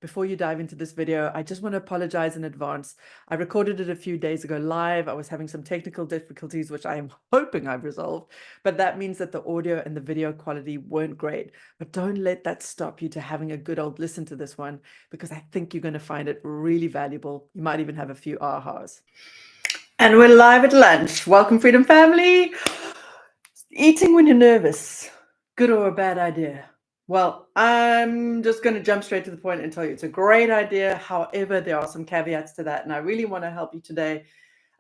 Before you dive into this video, I just want to apologize in advance. I recorded it a few days ago live. I was having some technical difficulties, which I am hoping I've resolved, but that means that the audio and the video quality weren't great. But don't let that stop you to having a good old listen to this one, because I think you're going to find it really valuable. You might even have a few ahas. And we're live at lunch. Welcome, Freedom Family. Eating when you're nervous, good or a bad idea? Well, I'm just going to jump straight to the point and tell you it's a great idea. However, there are some caveats to that. And I really want to help you today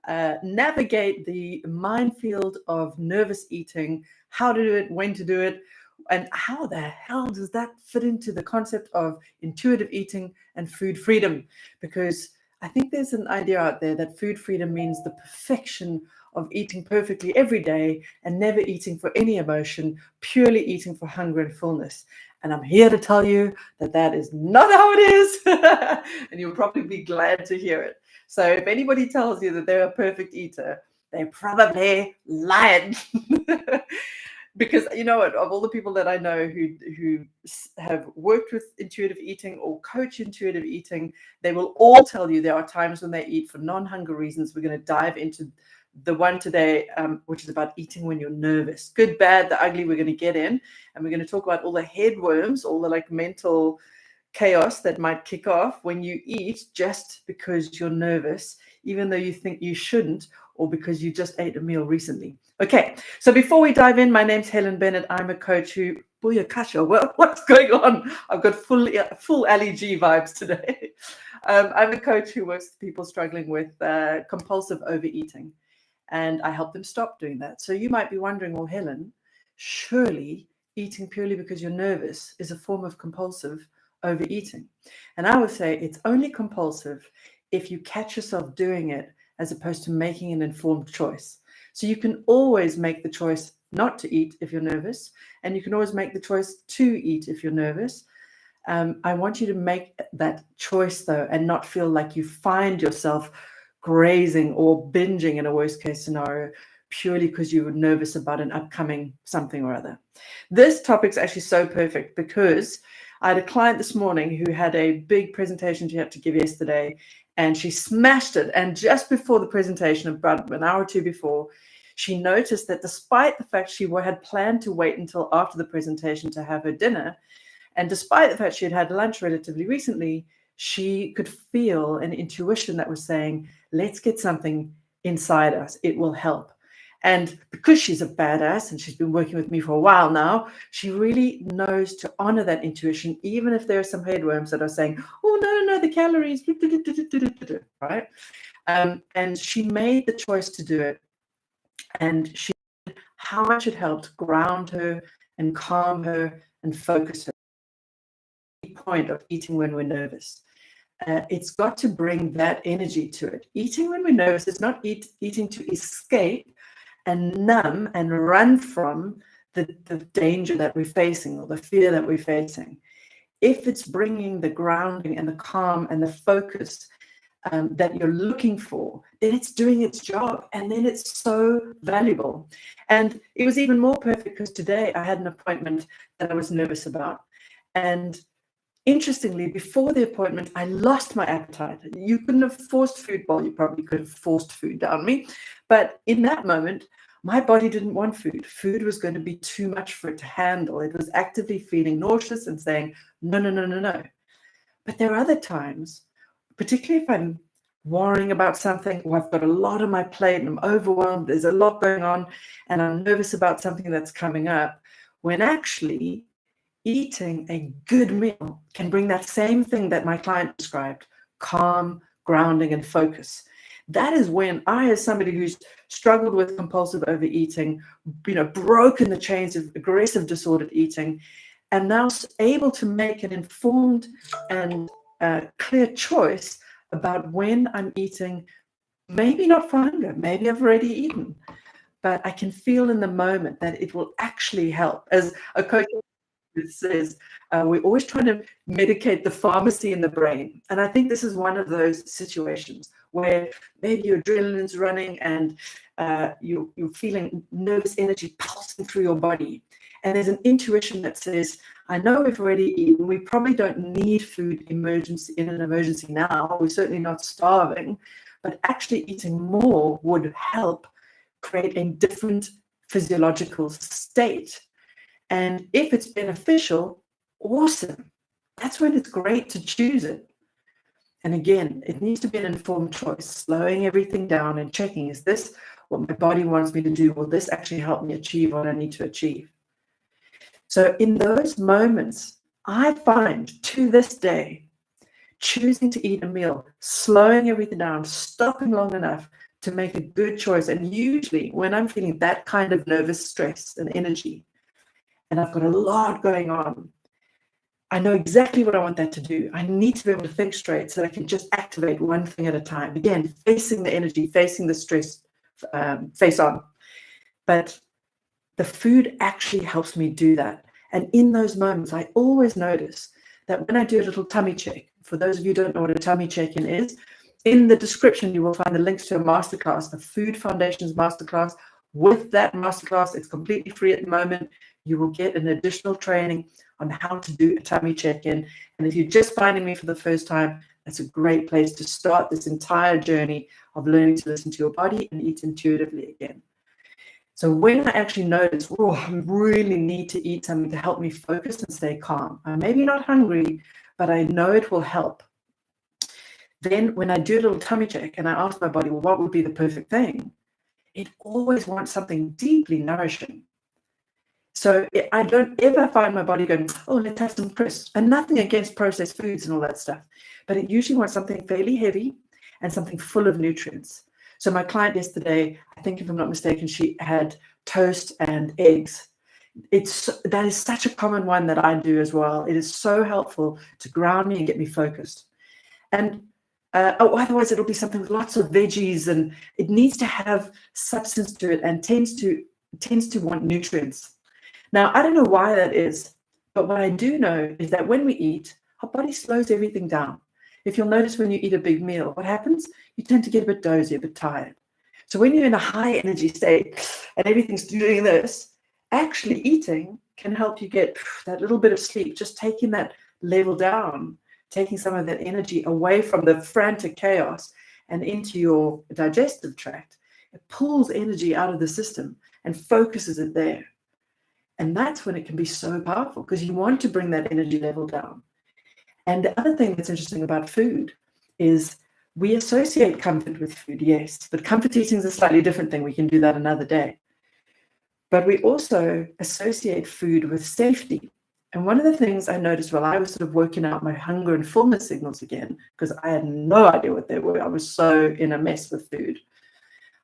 navigate the minefield of nervous eating, how to do it, when to do it, and how the hell does that fit into the concept of intuitive eating and food freedom? Because I think there's an idea out there that food freedom means the perfection of eating perfectly every day and never eating for any emotion, purely eating for hunger and fullness. And I'm here to tell you that that is not how it is. And you'll probably be glad to hear it. So if anybody tells you that they're a perfect eater, they're probably lying. Because you know what, of all the people that I know who have worked with intuitive eating or coach intuitive eating, they will all tell you there are times when they eat for non-hunger reasons. We're going to dive into the one today, which is about eating when you're nervous. Good, bad, the ugly, we're going to get in. And we're going to talk about all the headworms, all the like mental chaos that might kick off when you eat just because you're nervous, even though you think you shouldn't, or because you just ate a meal recently. Okay, so before we dive in, my name's Helen Bennett. I'm a coach who, Booyakasha, well, what's going on? I've got full Ali G vibes today. I'm a coach who works with people struggling with compulsive overeating, and I help them stop doing that. So you might be wondering, well, Helen, surely eating purely because you're nervous is a form of compulsive overeating. And I would say it's only compulsive if you catch yourself doing it as opposed to making an informed choice. So you can always make the choice not to eat if you're nervous, and you can always make the choice to eat if you're nervous. I want you to make that choice, though, and not feel like you find yourself grazing or binging in a worst case scenario purely because you were nervous about an upcoming something or other. This topic's actually so perfect because I had a client this morning who had a big presentation she had to give yesterday, and she smashed it. And just before the presentation, about an hour or two before, she noticed that despite the fact she had planned to wait until after the presentation to have her dinner, and despite the fact she had had lunch relatively recently, she could feel an intuition that was saying, let's get something inside us. It will help. And because she's a badass and she's been working with me for a while now, she really knows to honor that intuition, even if there are some headworms that are saying, oh, no, the calories, right? And she made the choice to do it. And she knew how much it helped ground her and calm her and focus her. The point of eating when we're nervous. It's got to bring that energy to it. Eating when we're nervous is not eating to escape and numb and run from the danger that we're facing or the fear that we're facing. If it's bringing the grounding and the calm and the focus that you're looking for, then it's doing its job, and then it's so valuable. And it was even more perfect because today I had an appointment that I was nervous about. And interestingly, before the appointment, I lost my appetite. You couldn't have forced food, well, you probably could have forced food down me. But in that moment, my body didn't want food. Food was going to be too much for it to handle. It was actively feeling nauseous and saying, no. But there are other times, particularly if I'm worrying about something, or I've got a lot on my plate and I'm overwhelmed, there's a lot going on, and I'm nervous about something that's coming up, when actually eating a good meal can bring that same thing that my client described, calm, grounding, and focus. That is when I, as somebody who's struggled with compulsive overeating, broken the chains of aggressive disordered eating, am now able to make an informed and clear choice about when I'm eating, maybe not for hunger, maybe I've already eaten, but I can feel in the moment that it will actually help. As a coach says, we're always trying to medicate the pharmacy in the brain. And I think this is one of those situations where maybe your adrenaline's running and you're feeling nervous energy pulsing through your body. And there's an intuition that says, I know we've already eaten. We probably don't need food in an emergency now. We're certainly not starving, but actually eating more would help create a different physiological state. And if it's beneficial, awesome. That's when it's great to choose it. And again, it needs to be an informed choice, slowing everything down and checking, is this what my body wants me to do? Will this actually help me achieve what I need to achieve? So in those moments, I find to this day, choosing to eat a meal, slowing everything down, stopping long enough to make a good choice. And usually when I'm feeling that kind of nervous stress and energy, and I've got a lot going on, I know exactly what I want that to do. I need to be able to think straight so that I can just activate one thing at a time. Again, facing the energy, facing the stress, face on. But the food actually helps me do that. And in those moments, I always notice that when I do a little tummy check, for those of you who don't know what a tummy check-in is, in the description, you will find the links to a masterclass, the Food Foundations masterclass. With that masterclass, it's completely free at the moment. You will get an additional training on how to do a tummy check-in. And if you're just finding me for the first time, that's a great place to start this entire journey of learning to listen to your body and eat intuitively again. So when I actually notice, oh, I really need to eat something to help me focus and stay calm. I'm maybe not hungry, but I know it will help. Then when I do a little tummy check and I ask my body, well, what would be the perfect thing? It always wants something deeply nourishing. So I don't ever find my body going, oh, let's have some crisps. And nothing against processed foods and all that stuff. But it usually wants something fairly heavy and something full of nutrients. So my client yesterday, I think if I'm not mistaken, she had toast and eggs. That is such a common one that I do as well. It is so helpful to ground me and get me focused. And otherwise it'll be something with lots of veggies, and it needs to have substance to it and tends to want nutrients. Now, I don't know why that is, but what I do know is that when we eat, our body slows everything down. If you'll notice when you eat a big meal, what happens? You tend to get a bit dozy, a bit tired. So when you're in a high energy state and everything's doing this, actually eating can help you get that little bit of sleep, just taking that level down, taking some of that energy away from the frantic chaos and into your digestive tract. It pulls energy out of the system and focuses it there. And that's when it can be so powerful, because you want to bring that energy level down. And the other thing that's interesting about food is we associate comfort with food, yes, but comfort eating is a slightly different thing. We can do that another day. But we also associate food with safety. And one of the things I noticed while I was sort of working out my hunger and fullness signals again, because I had no idea what they were, I was so in a mess with food,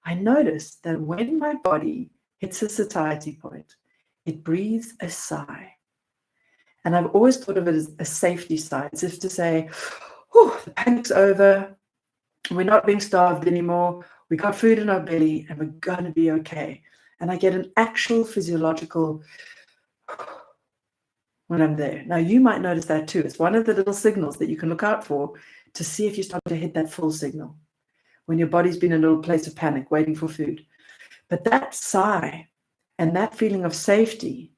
I noticed that when my body hits a satiety point, it breathes a sigh. And I've always thought of it as a safety sigh, as if to say, oh, the panic's over, we're not being starved anymore, we got food in our belly, and we're going to be okay. And I get an actual physiological when I'm there. Now, you might notice that too. It's one of the little signals that you can look out for to see if you start to hit that full signal, when your body's been in a little place of panic, waiting for food. But that sigh and that feeling of safety,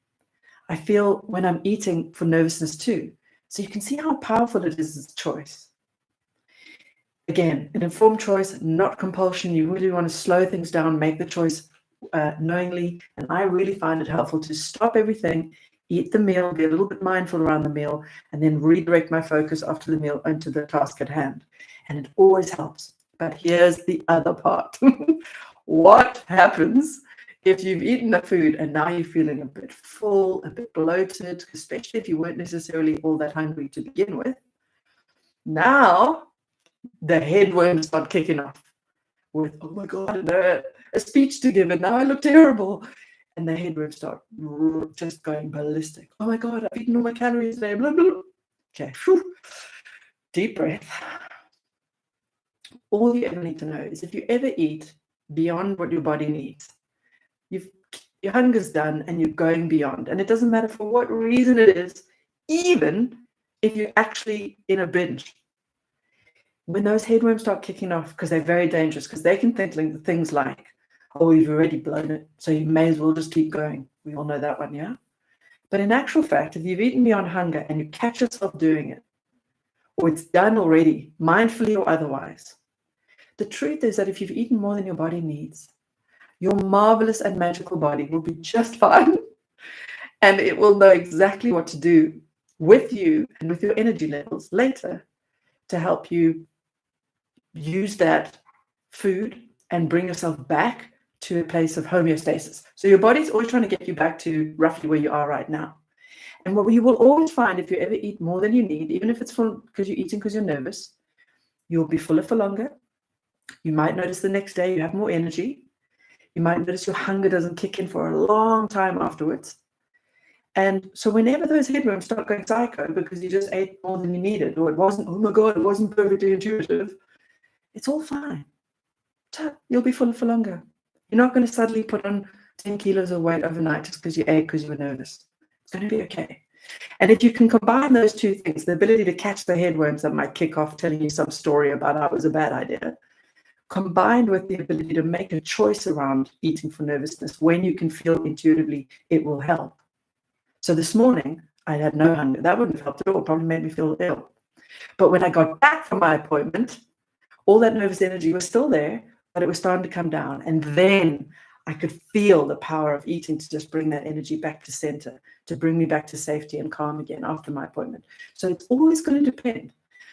I feel when I'm eating for nervousness too. So you can see how powerful it is as a choice. Again, an informed choice, not compulsion. You really want to slow things down, make the choice knowingly. And I really find it helpful to stop everything, eat the meal, be a little bit mindful around the meal, and then redirect my focus after the meal into the task at hand. And it always helps. But here's the other part. What happens if you've eaten the food and now you're feeling a bit full, a bit bloated, especially if you weren't necessarily all that hungry to begin with? Now the headworms start kicking off with, oh my God, a speech to give, and now I look terrible. And the headworms start just going ballistic. Oh my God, I've eaten all my calories today, blah, blah, blah. Okay, whew. Deep breath. All you ever need to know is if you ever eat beyond what your body needs, your hunger's done and you're going beyond. And it doesn't matter for what reason it is, even if you're actually in a binge. When those headworms start kicking off, because they're very dangerous, because they can think things like, oh, you've already blown it, so you may as well just keep going. We all know that one, yeah? But in actual fact, if you've eaten beyond hunger and you catch yourself doing it, or it's done already, mindfully or otherwise, the truth is that if you've eaten more than your body needs, your marvelous and magical body will be just fine, and it will know exactly what to do with you and with your energy levels later to help you use that food and bring yourself back to a place of homeostasis. So your body's always trying to get you back to roughly where you are right now. And what you will always find, if you ever eat more than you need, even if it's because you're eating because you're nervous, you'll be fuller for longer. You might notice the next day you have more energy. You might notice your hunger doesn't kick in for a long time afterwards. And so whenever those headwinds start going psycho because you just ate more than you needed, or it wasn't, oh my God, it wasn't perfectly intuitive, it's all fine. You'll be fuller for longer. You're not going to suddenly put on 10 kilos of weight overnight just because you ate because you were nervous. It's going to be okay. And if you can combine those two things, the ability to catch the headwinds that might kick off telling you some story about how it was a bad idea, combined with the ability to make a choice around eating for nervousness when you can feel intuitively it will help. So this morning, I had no hunger. That wouldn't have helped at all. Probably made me feel ill. But when I got back from my appointment, all that nervous energy was still there, but it was starting to come down. And then I could feel the power of eating to just bring that energy back to center, to bring me back to safety and calm again after my appointment. So it's always going to depend.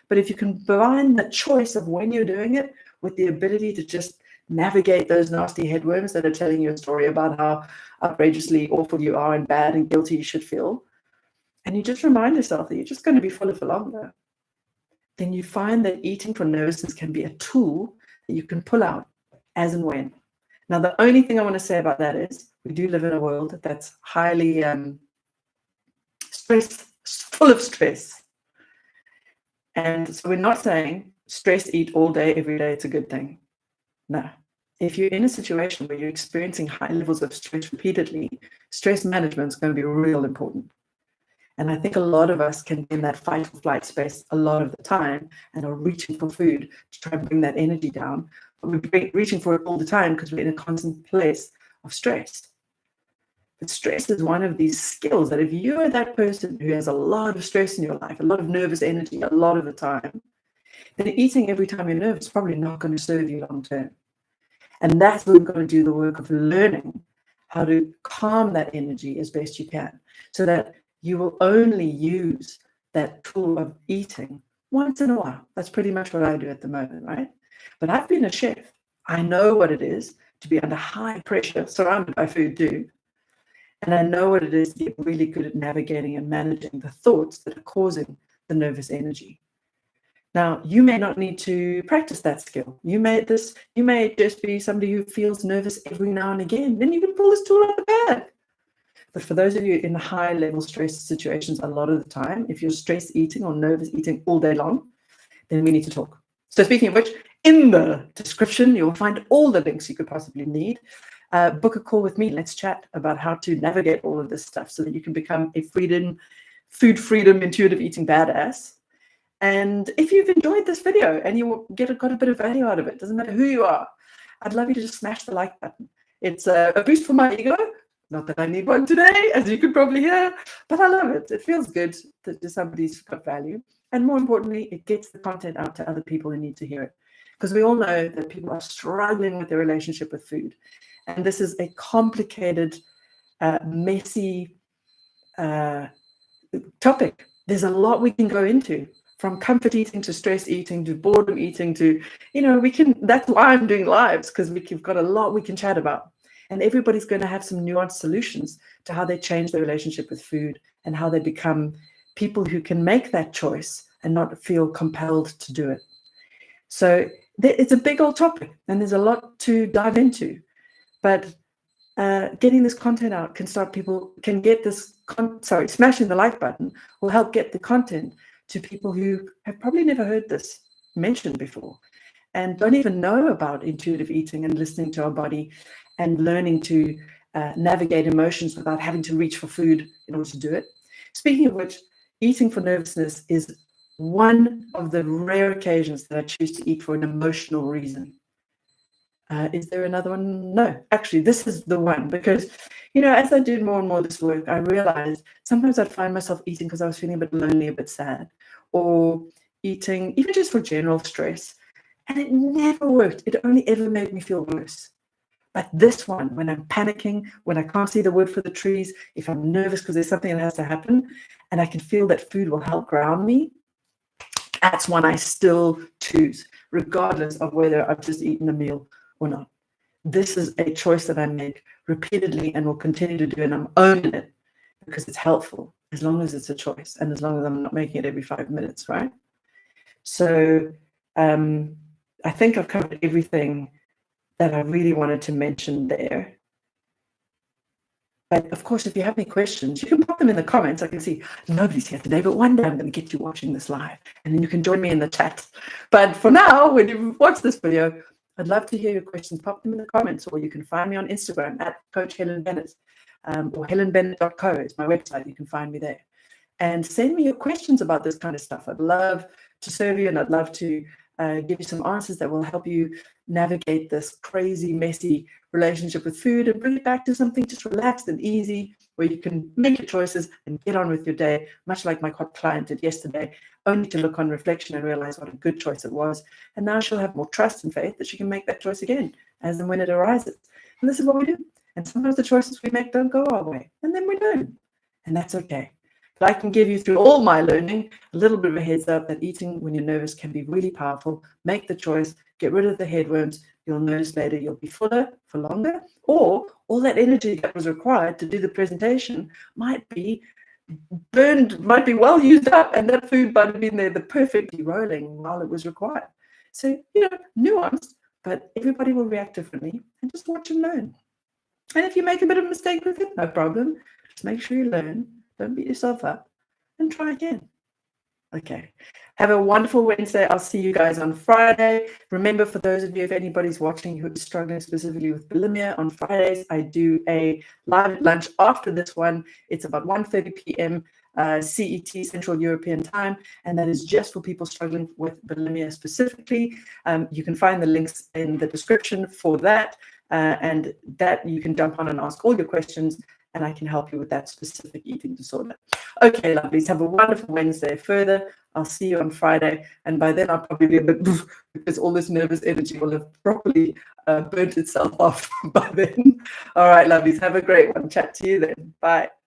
But if you can combine the choice of when you're doing it with the ability to just navigate those nasty headwinds that are telling you a story about how outrageously awful you are and bad and guilty you should feel, and you just remind yourself that you're just going to be fuller for longer, then you find that eating for nervousness can be a tool that you can pull out as and when. Now, the only thing I want to say about that is we do live in a world that's highly full of stress. And so we're not saying stress, eat all day, every day, it's a good thing. No. If you're in a situation where you're experiencing high levels of stress repeatedly, stress management is going to be real important. And I think a lot of us can be in that fight or flight space a lot of the time and are reaching for food to try and bring that energy down. But we're reaching for it all the time because we're in a constant place of stress. But stress is one of these skills that if you are that person who has a lot of stress in your life, a lot of nervous energy a lot of the time, then eating every time you're nervous is probably not going to serve you long term. And that's where we've got to do the work of learning how to calm that energy as best you can so that you will only use that tool of eating once in a while. That's pretty much what I do at the moment, right? But I've been a chef. I know what it is to be under high pressure, surrounded by food too. And I know what it is to get really good at navigating and managing the thoughts that are causing the nervous energy. Now, you may not need to practice that skill. You may just be somebody who feels nervous every now and again. Then you can pull this tool out of the bag. But for those of you in high-level stress situations, a lot of the time, if you're stress eating or nervous eating all day long, then we need to talk. So speaking of which, in the description, you'll find all the links you could possibly need. Book a call with me. Let's chat about how to navigate all of this stuff so that you can become a food freedom, intuitive eating badass. And if you've enjoyed this video and you got a bit of value out of it, doesn't matter who you are, I'd love you to just smash the like button. It's a boost for my ego. Not that I need one today, as you can probably hear, but I love it. It feels good that somebody's got value. And more importantly, it gets the content out to other people who need to hear it. Because we all know that people are struggling with their relationship with food. And this is a complicated, messy topic. There's a lot we can go into, from comfort eating to stress eating to boredom eating to, that's why I'm doing lives, because we've got a lot we can chat about. And everybody's going to have some nuanced solutions to how they change their relationship with food and how they become people who can make that choice and not feel compelled to do it. So it's a big old topic and there's a lot to dive into. But getting this content out smashing the like button will help get the content to people who have probably never heard this mentioned before and don't even know about intuitive eating and listening to our body and learning to navigate emotions without having to reach for food in order to do it. Speaking of which, eating for nervousness is one of the rare occasions that I choose to eat for an emotional reason. Is there another one? No, actually, this is the one, because, as I did more and more of this work, I realized sometimes I'd find myself eating because I was feeling a bit lonely, a bit sad, or eating even just for general stress. And it never worked. It only ever made me feel worse. But this one, when I'm panicking, when I can't see the wood for the trees, if I'm nervous because there's something that has to happen, and I can feel that food will help ground me, that's one I still choose, regardless of whether I've just eaten a meal or not. This is a choice that I make repeatedly and will continue to do, and I'm owning it because it's helpful, as long as it's a choice and as long as I'm not making it every 5 minutes, right? So I think I've covered everything that I really wanted to mention there. But of course, if you have any questions, you can put them in the comments. I can see nobody's here today, but one day I'm going to get you watching this live, and then you can join me in the chat. But for now, when you watch this video, I'd love to hear your questions. Pop them in the comments, or you can find me on Instagram at Coach Helen Bennett, or helenbennett.co is my website. You can find me there. And send me your questions about this kind of stuff. I'd love to serve you, and I'd love to give you some answers that will help you navigate this crazy, messy relationship with food and bring it back to something just relaxed and easy, where you can make your choices and get on with your day, much like my client did yesterday, only to look on reflection and realize what a good choice it was. And now she'll have more trust and faith that she can make that choice again as and when it arises. And this is what we do. And sometimes the choices we make don't go our way, and then we learn, and that's okay. But I can give you, through all my learning, a little bit of a heads up that eating when you're nervous can be really powerful. Make the choice, get rid of the headworms. You'll notice later you'll be fuller for longer, or all that energy that was required to do the presentation might be burned, might be well used up, and that food might have been there, the perfectly rolling while it was required. So, nuanced, but everybody will react differently, and just watch and learn. And if you make a bit of a mistake with it, no problem. Just make sure you learn. Don't beat yourself up, and try again. Okay. Have a wonderful Wednesday. I'll see you guys on Friday. Remember, for those of you, if anybody's watching who is struggling specifically with bulimia, on Fridays, I do a live lunch after this one. It's about 1:30 p.m. CET, Central European Time, and that is just for people struggling with bulimia specifically. You can find the links in the description for that, and that you can jump on and ask all your questions, and I can help you with that specific eating disorder. Okay, lovelies, have a wonderful Wednesday further. I'll see you on Friday, and by then I'll probably be a bit because all this nervous energy will have properly burnt itself off by then. All right, lovelies, have a great one. Chat to you then. Bye.